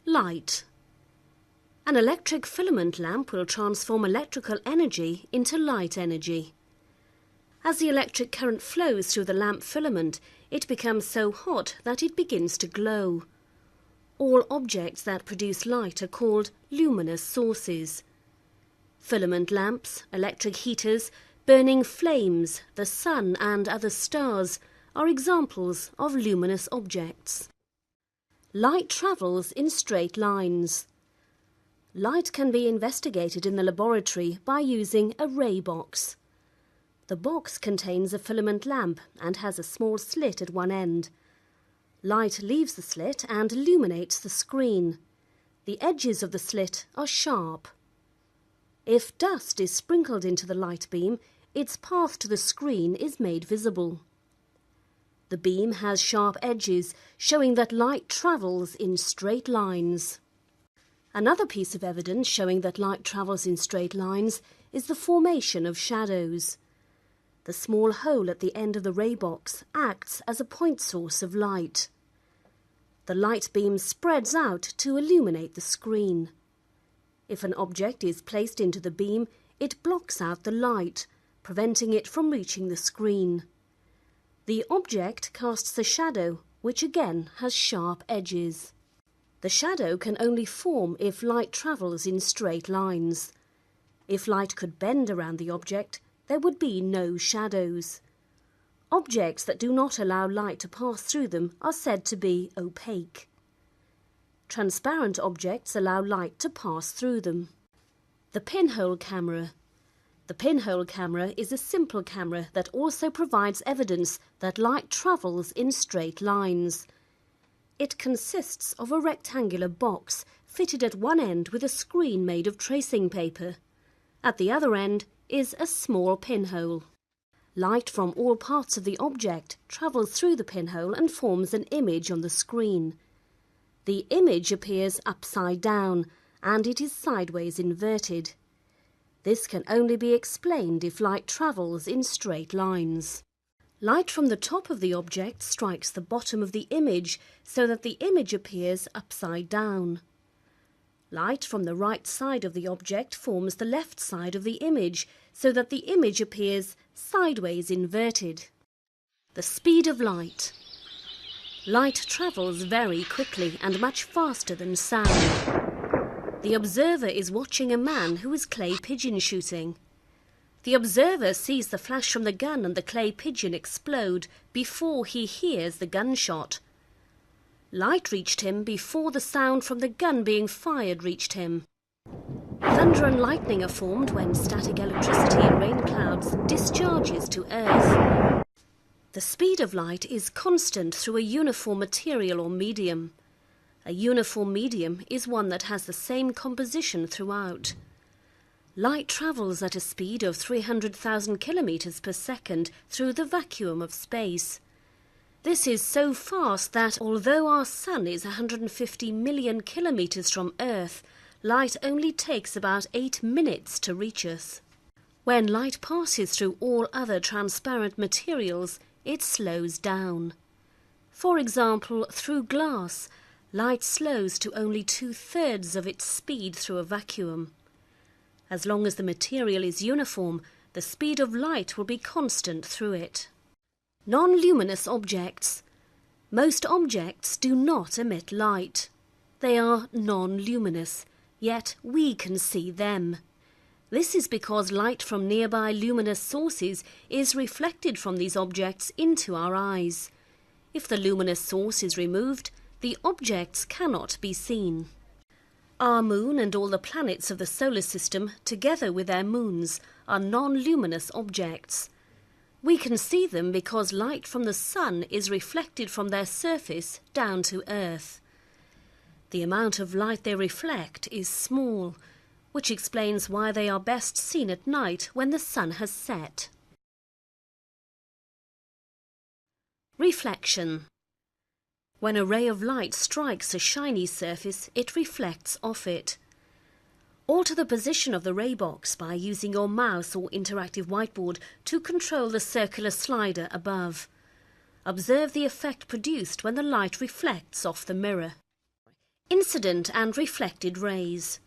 Light. An electric filament lamp will transform electrical energy into light energy. As the electric current flows through the lamp filament, it becomes so hot that it begins to glow. All objects that produce light are called luminous sources. Filament lamps, electric heaters, burning flames, the sun and other stars are examples of luminous objects. Light travels in straight lines. Light can be investigated in the laboratory by using a ray box. The box contains a filament lamp and has a small slit at one end. Light leaves the slit and illuminates the screen. The edges of the slit are sharp. If dust is sprinkled into the light beam, its path to the screen is made visible. The beam has sharp edges, showing that light travels in straight lines. Another piece of evidence showing that light travels in straight lines is the formation of shadows. The small hole at the end of the ray box acts as a point source of light. The light beam spreads out to illuminate the screen. If an object is placed into the beam, it blocks out the light, preventing it from reaching the screen. The object casts a shadow, which again has sharp edges. The shadow can only form if light travels in straight lines. If light could bend around the object, there would be no shadows. Objects that do not allow light to pass through them are said to be opaque. Transparent objects allow light to pass through them. The pinhole camera. The pinhole camera is a simple camera that also provides evidence that light travels in straight lines. It consists of a rectangular box fitted at one end with a screen made of tracing paper. At the other end is a small pinhole. Light from all parts of the object travels through the pinhole and forms an image on the screen. The image appears upside down and it is sideways inverted. This can only be explained if light travels in straight lines. Light from the top of the object strikes the bottom of the image so that the image appears upside down. Light from the right side of the object forms the left side of the image so that the image appears sideways inverted. The speed of light. Light travels very quickly and much faster than sound. The observer is watching a man who is clay pigeon shooting. The observer sees the flash from the gun and the clay pigeon explode before he hears the gunshot. Light reached him before the sound from the gun being fired reached him. Thunder and lightning are formed when static electricity in rain clouds discharges to Earth. The speed of light is constant through a uniform material or medium. A uniform medium is one that has the same composition throughout. Light travels at a speed of 300,000 kilometers per second through the vacuum of space. This is so fast that although our sun is 150 million kilometers from Earth, light only takes about 8 minutes to reach us. When light passes through all other transparent materials, it slows down. For example, through glass, light slows to only 2/3 of its speed through a vacuum. As long as the material is uniform, the speed of light will be constant through it. Non-luminous objects. Most objects do not emit light. They are non-luminous, yet we can see them. This is because light from nearby luminous sources is reflected from these objects into our eyes. If the luminous source is removed, the objects cannot be seen. Our moon and all the planets of the solar system, together with their moons, are non-luminous objects. We can see them because light from the sun is reflected from their surface down to Earth. The amount of light they reflect is small, which explains why they are best seen at night when the sun has set. Reflection. When a ray of light strikes a shiny surface, it reflects off it. Alter the position of the ray box by using your mouse or interactive whiteboard to control the circular slider above. Observe the effect produced when the light reflects off the mirror. Incident and reflected rays.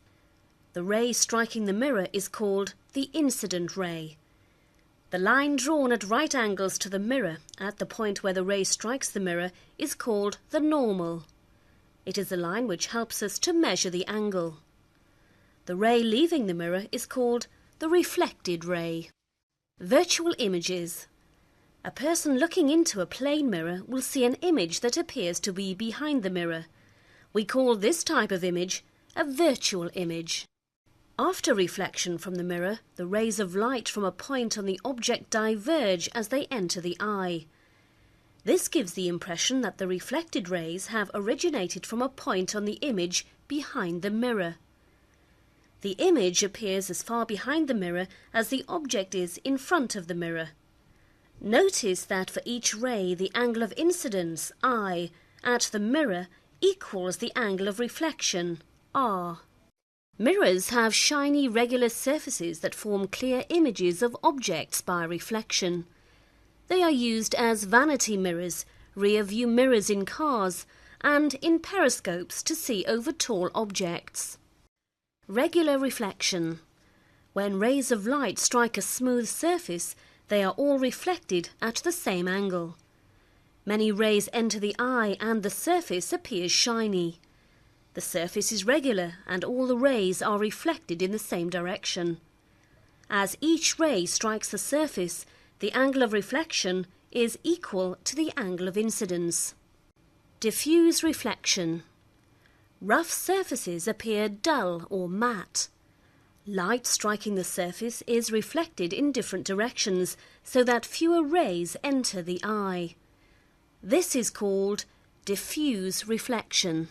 The ray striking the mirror is called the incident ray. The line drawn at right angles to the mirror at the point where the ray strikes the mirror is called the normal. It is the line which helps us to measure the angle. The ray leaving the mirror is called the reflected ray. Virtual images. A person looking into a plane mirror will see an image that appears to be behind the mirror. We call this type of image a virtual image. After reflection from the mirror, the rays of light from a point on the object diverge as they enter the eye. This gives the impression that the reflected rays have originated from a point on the image behind the mirror. The image appears as far behind the mirror as the object is in front of the mirror. Notice that for each ray, the angle of incidence, I, at the mirror equals the angle of reflection, R. Mirrors have shiny regular surfaces that form clear images of objects by reflection. They are used as vanity mirrors, rear-view mirrors in cars, and in periscopes to see over tall objects. Regular reflection. When rays of light strike a smooth surface, they are all reflected at the same angle. Many rays enter the eye and the surface appears shiny. The surface is regular and all the rays are reflected in the same direction. As each ray strikes the surface, the angle of reflection is equal to the angle of incidence. Diffuse reflection. Rough surfaces appear dull or matte. Light striking the surface is reflected in different directions so that fewer rays enter the eye. This is called diffuse reflection.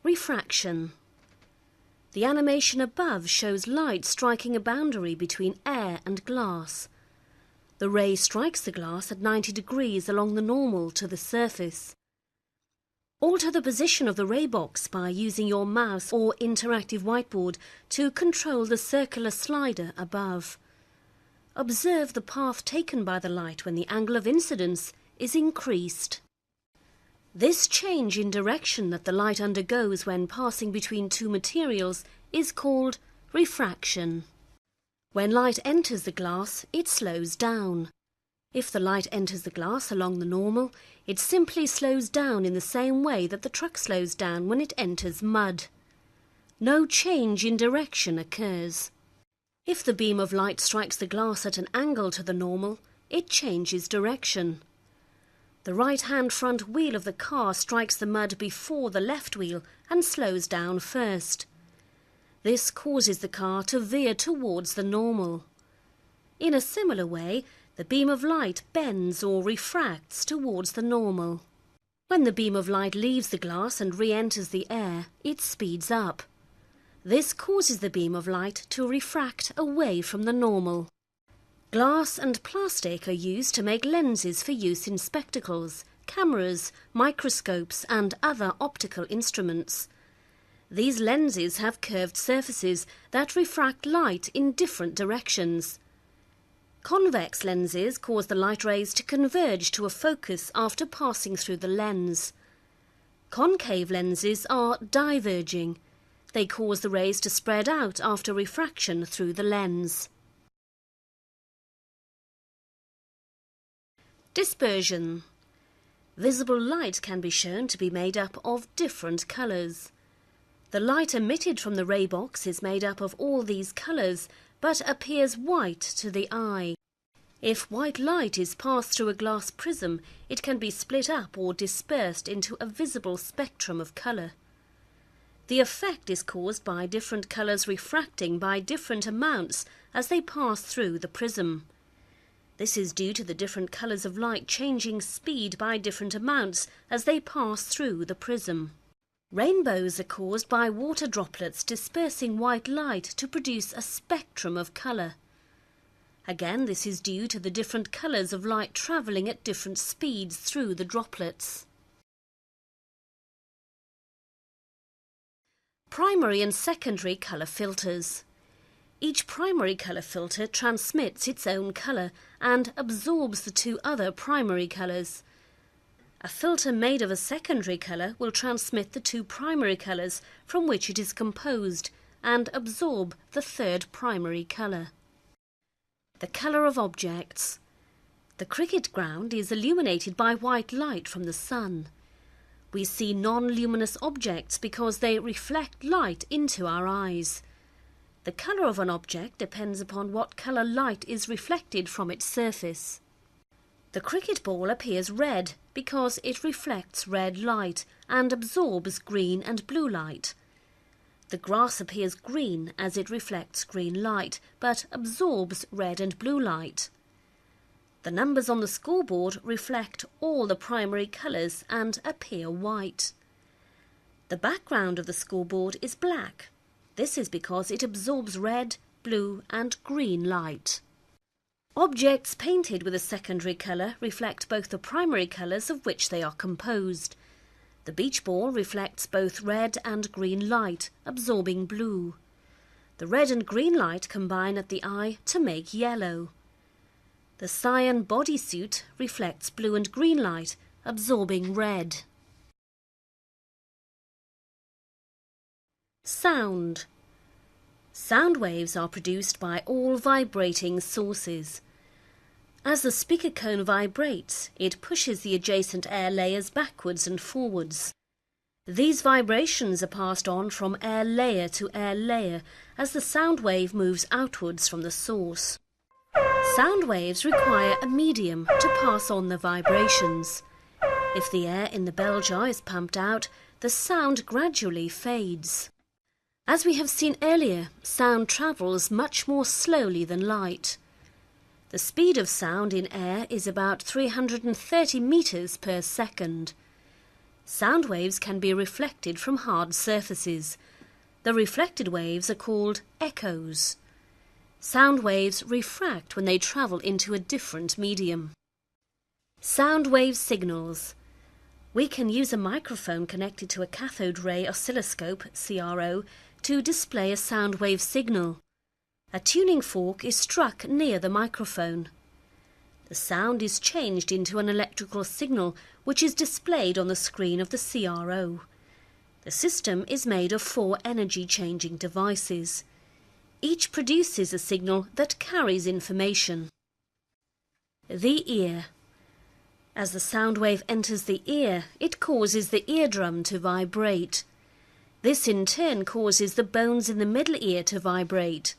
Refraction. The animation above shows light striking a boundary between air and glass. The ray strikes the glass at 90 degrees along the normal to the surface. Alter the position of the ray box by using your mouse or interactive whiteboard to control the circular slider above. Observe the path taken by the light when the angle of incidence is increased. This change in direction that the light undergoes when passing between two materials is called refraction. When light enters the glass, it slows down. If the light enters the glass along the normal, it simply slows down in the same way that the truck slows down when it enters mud. No change in direction occurs. If the beam of light strikes the glass at an angle to the normal, it changes direction. The right-hand front wheel of the car strikes the mud before the left wheel and slows down first. This causes the car to veer towards the normal. In a similar way, the beam of light bends or refracts towards the normal. When the beam of light leaves the glass and re-enters the air, it speeds up. This causes the beam of light to refract away from the normal. Glass and plastic are used to make lenses for use in spectacles, cameras, microscopes and other optical instruments. These lenses have curved surfaces that refract light in different directions. Convex lenses cause the light rays to converge to a focus after passing through the lens. Concave lenses are diverging. They cause the rays to spread out after refraction through the lens. Dispersion. Visible light can be shown to be made up of different colours. The light emitted from the ray box is made up of all these colours, but appears white to the eye. If white light is passed through a glass prism, it can be split up or dispersed into a visible spectrum of colour. The effect is caused by different colours refracting by different amounts as they pass through the prism. This is due to the different colours of light changing speed by different amounts as they pass through the prism. Rainbows are caused by water droplets dispersing white light to produce a spectrum of colour. Again, this is due to the different colours of light travelling at different speeds through the droplets. Primary and secondary colour filters. Each primary colour filter transmits its own colour and absorbs the two other primary colours. A filter made of a secondary colour will transmit the two primary colours from which it is composed and absorb the third primary colour. The colour of objects. The cricket ground is illuminated by white light from the sun. We see non-luminous objects because they reflect light into our eyes. The colour of an object depends upon what colour light is reflected from its surface. The cricket ball appears red because it reflects red light and absorbs green and blue light. The grass appears green as it reflects green light but absorbs red and blue light. The numbers on the scoreboard reflect all the primary colours and appear white. The background of the scoreboard is black. This is because it absorbs red, blue and green light. Objects painted with a secondary colour reflect both the primary colours of which they are composed. The beach ball reflects both red and green light, absorbing blue. The red and green light combine at the eye to make yellow. The cyan bodysuit reflects blue and green light, absorbing red. Sound. Sound waves are produced by all vibrating sources. As the speaker cone vibrates, it pushes the adjacent air layers backwards and forwards. These vibrations are passed on from air layer to air layer as the sound wave moves outwards from the source. Sound waves require a medium to pass on the vibrations. If the air in the bell jar is pumped out, the sound gradually fades. As we have seen earlier, sound travels much more slowly than light. The speed of sound in air is about 330 meters per second. Sound waves can be reflected from hard surfaces. The reflected waves are called echoes. Sound waves refract when they travel into a different medium. Sound wave signals. We can use a microphone connected to a cathode ray oscilloscope, CRO, to display a sound wave signal. A tuning fork is struck near the microphone. The sound is changed into an electrical signal which is displayed on the screen of the CRO. The system is made of 4 energy-changing devices. Each produces a signal that carries information. The ear. As the sound wave enters the ear, it causes the eardrum to vibrate. This in turn causes the bones in the middle ear to vibrate.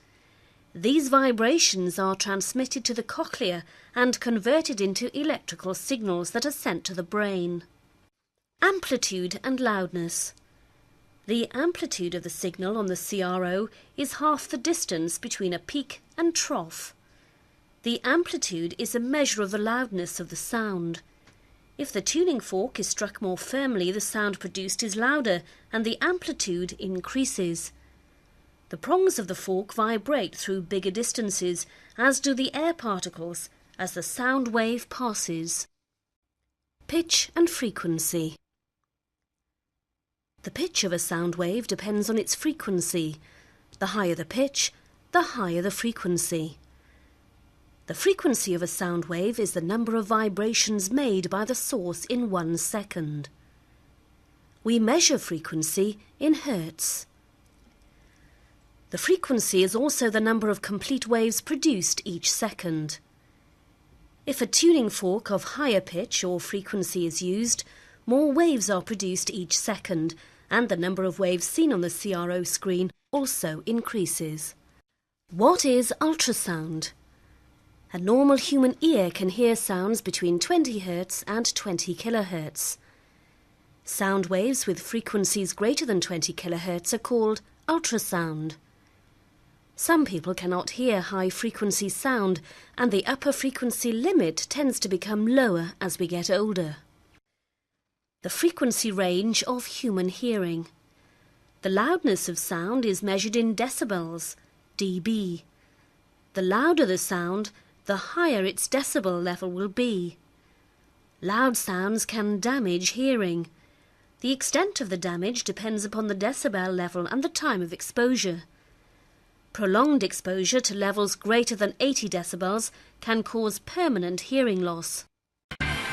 These vibrations are transmitted to the cochlea and converted into electrical signals that are sent to the brain. Amplitude and loudness. The amplitude of the signal on the CRO is half the distance between a peak and trough. The amplitude is a measure of the loudness of the sound. If the tuning fork is struck more firmly, the sound produced is louder and the amplitude increases. The prongs of the fork vibrate through bigger distances, as do the air particles, as the sound wave passes. Pitch and frequency. The pitch of a sound wave depends on its frequency. The higher the pitch, the higher the frequency. The frequency of a sound wave is the number of vibrations made by the source in 1 second. We measure frequency in hertz. The frequency is also the number of complete waves produced each second. If a tuning fork of higher pitch or frequency is used, more waves are produced each second, and the number of waves seen on the CRO screen also increases. What is ultrasound? A normal human ear can hear sounds between 20 Hz and 20 kHz. Sound waves with frequencies greater than 20 kHz are called ultrasound. Some people cannot hear high-frequency sound, and the upper frequency limit tends to become lower as we get older. The frequency range of human hearing. The loudness of sound is measured in decibels, dB. The louder the sound, the higher its decibel level will be. Loud sounds can damage hearing. The extent of the damage depends upon the decibel level and the time of exposure. Prolonged exposure to levels greater than 80 decibels can cause permanent hearing loss.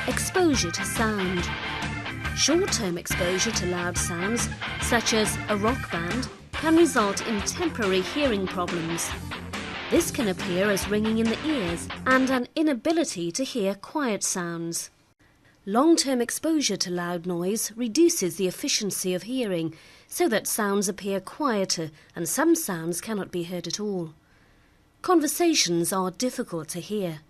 Exposure to sound. Short-term exposure to loud sounds, such as a rock band, can result in temporary hearing problems. This can appear as ringing in the ears and an inability to hear quiet sounds. Long-term exposure to loud noise reduces the efficiency of hearing, so that sounds appear quieter and some sounds cannot be heard at all. Conversations are difficult to hear.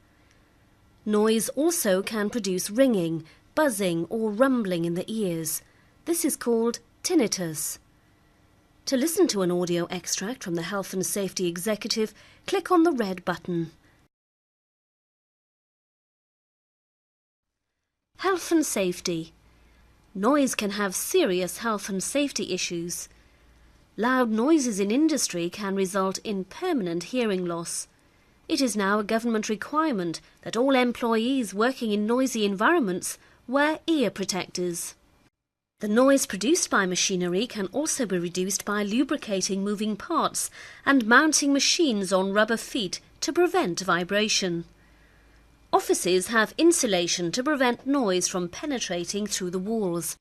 Noise also can produce ringing, buzzing or rumbling in the ears. This is called tinnitus. To listen to an audio extract from the Health and Safety Executive, click on the red button. Health and safety. Noise can have serious health and safety issues. Loud noises in industry can result in permanent hearing loss. It is now a government requirement that all employees working in noisy environments wear ear protectors. The noise produced by machinery can also be reduced by lubricating moving parts and mounting machines on rubber feet to prevent vibration. Offices have insulation to prevent noise from penetrating through the walls.